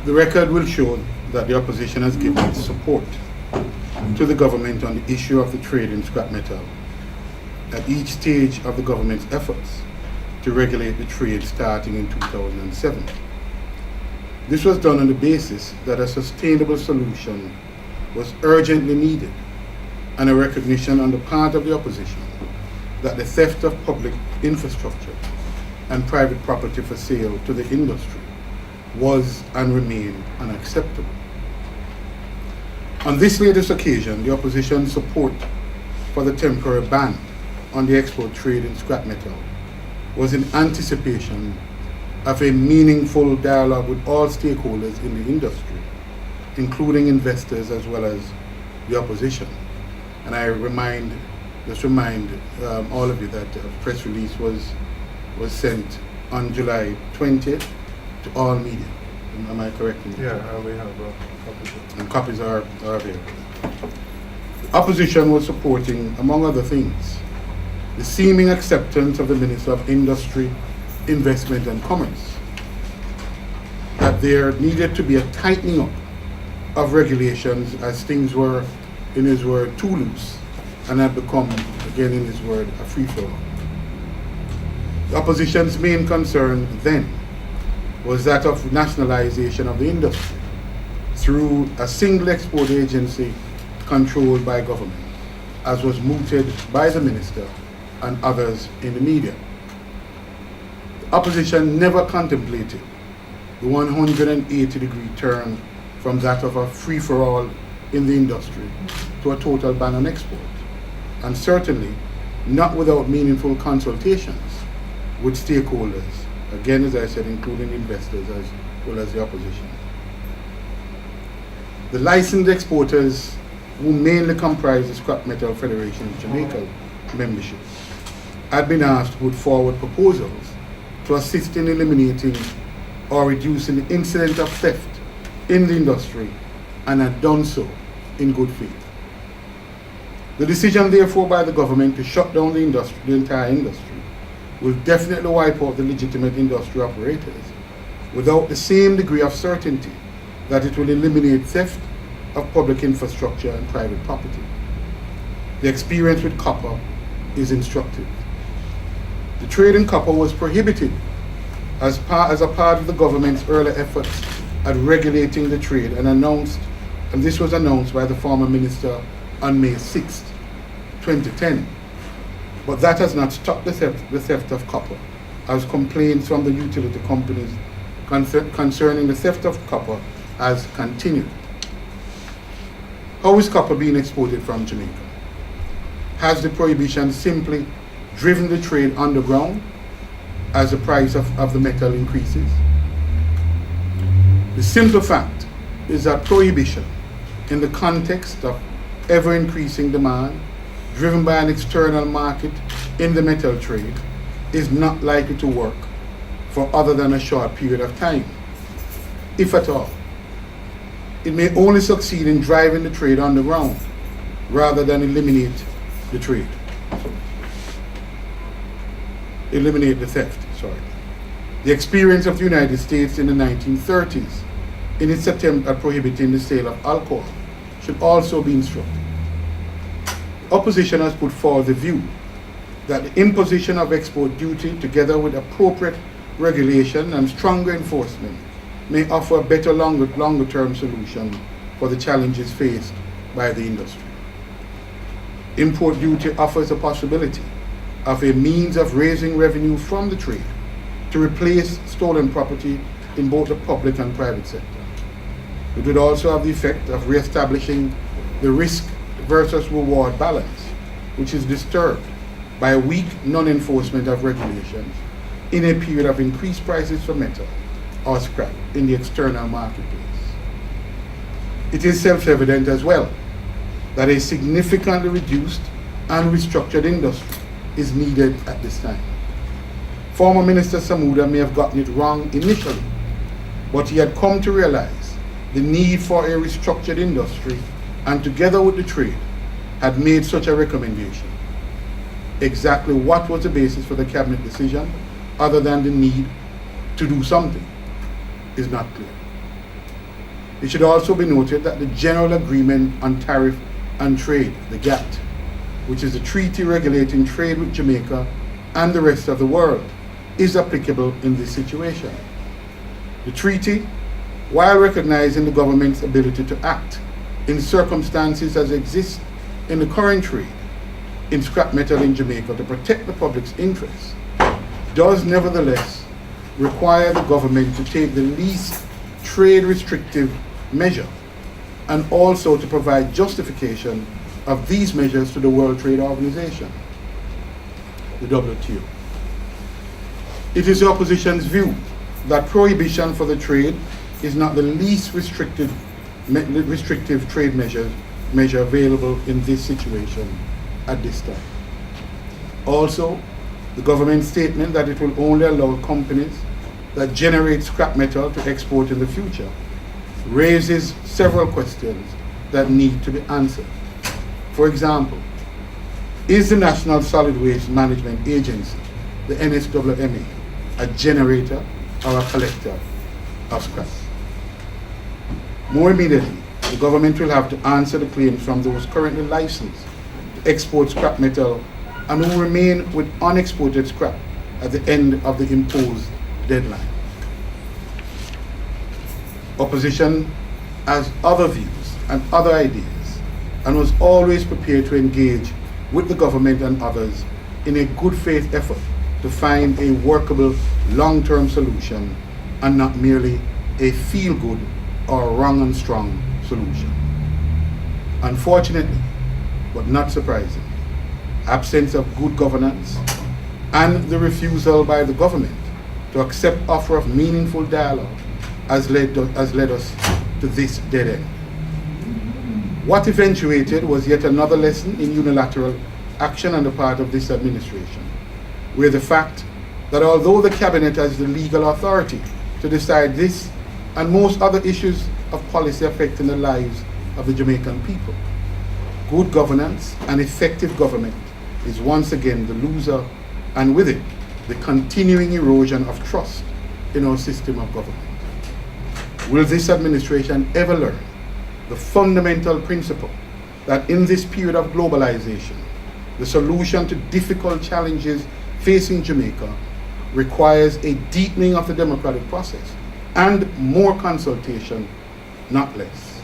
The record will show that the opposition has given its support to the government on the issue of the trade in scrap metal at each stage of the government's efforts to regulate the trade starting in 2007. This was done on the basis that a sustainable solution was urgently needed and a recognition on the part of the opposition that the theft of public infrastructure and private property for sale to the industry was and remained unacceptable. On this latest occasion, the opposition's support for the temporary ban on the export trade in scrap metal was in anticipation of a meaningful dialogue with all stakeholders in the industry, including investors as well as the opposition. And I remind all of you that a press release was sent on July 20th to all media. Am I correct? Yeah, we have copies. And copies are available. The opposition was supporting, among other things, the seeming acceptance of the Minister of Industry, Investment and Commerce that there needed to be a tightening up of regulations as things were, in his word, too loose and had become, again in his word, a free-for-all. The opposition's main concern then was that of nationalization of the industry through a single export agency controlled by government, as was mooted by the minister and others in the media. The opposition never contemplated the 180-degree turn from that of a free-for-all in the industry to a total ban on export, and certainly not without meaningful consultations with stakeholders, again, as I said, including investors as well as the opposition. The licensed exporters, who mainly comprise the Scrap Metal Federation of Jamaica membership, had been asked to put forward proposals to assist in eliminating or reducing the incidence of theft in the industry, and had done so in good faith. The decision, therefore, by the government to shut down the entire industry will definitely wipe out the legitimate industry operators without the same degree of certainty that it will eliminate theft of public infrastructure and private property. The experience with copper is instructive. The trade in copper was prohibited as a part of the government's early efforts at regulating the trade, and this was announced by the former minister on May 6, 2010. But that has not stopped the theft of copper, as complaints from the utility companies concerning the theft of copper has continued. How is copper being exported from Jamaica? Has the prohibition simply driven the trade underground as the price of the metal increases? The simple fact is that prohibition, in the context of ever-increasing demand driven by an external market in the metal trade, is not likely to work for other than a short period of time, if at all. It may only succeed in driving the trade underground rather than eliminate the theft. The experience of the United States in the 1930s in its attempt at prohibiting the sale of alcohol should also be instructive. The opposition has put forward the view that the imposition of export duty, together with appropriate regulation and stronger enforcement, may offer a better longer-term solution for the challenges faced by the industry. Import duty offers a possibility of a means of raising revenue from the trade to replace stolen property in both the public and private sector. It would also have the effect of re-establishing the risk versus reward balance, which is disturbed by weak non-enforcement of regulations in a period of increased prices for metal or scrap in the external marketplace. It is self-evident as well that a significantly reduced and restructured industry is needed at this time. Former Minister Samuda may have gotten it wrong initially, but he had come to realize the need for a restructured industry, and together with the trade, had made such a recommendation. Exactly what was the basis for the cabinet decision, other than the need to do something, is not clear. It should also be noted that the General Agreement on Tariff and Trade, the GATT, which is a treaty regulating trade with Jamaica and the rest of the world, is applicable in this situation. The treaty, while recognizing the government's ability to act in circumstances as exist in the current trade in scrap metal in Jamaica to protect the public's interests, does nevertheless require the government to take the least trade restrictive measure and also to provide justification of these measures to the World Trade Organization, the WTO. It is the opposition's view that prohibition for the trade is not the least restrictive trade measure available in this situation at this time. Also, the government's statement that it will only allow companies that generate scrap metal to export in the future raises several questions that need to be answered. For example, is the National Solid Waste Management Agency, the NSWMA, a generator or a collector of scrap? More immediately, the government will have to answer the claims from those currently licensed to export scrap metal and who remain with unexported scrap at the end of the imposed deadline. Opposition has other views and other ideas and was always prepared to engage with the government and others in a good faith effort to find a workable long-term solution and not merely a feel-good or wrong and strong solution. Unfortunately, but not surprisingly, absence of good governance and the refusal by the government to accept offer of meaningful dialogue has led us to this dead end. What eventuated was yet another lesson in unilateral action on the part of this administration, where the fact that although the cabinet has the legal authority to decide this and most other issues of policy affecting the lives of the Jamaican people, good governance and effective government is once again the loser, and with it, the continuing erosion of trust in our system of government. Will this administration ever learn the fundamental principle that in this period of globalization, the solution to difficult challenges facing Jamaica requires a deepening of the democratic process and more consultation, not less?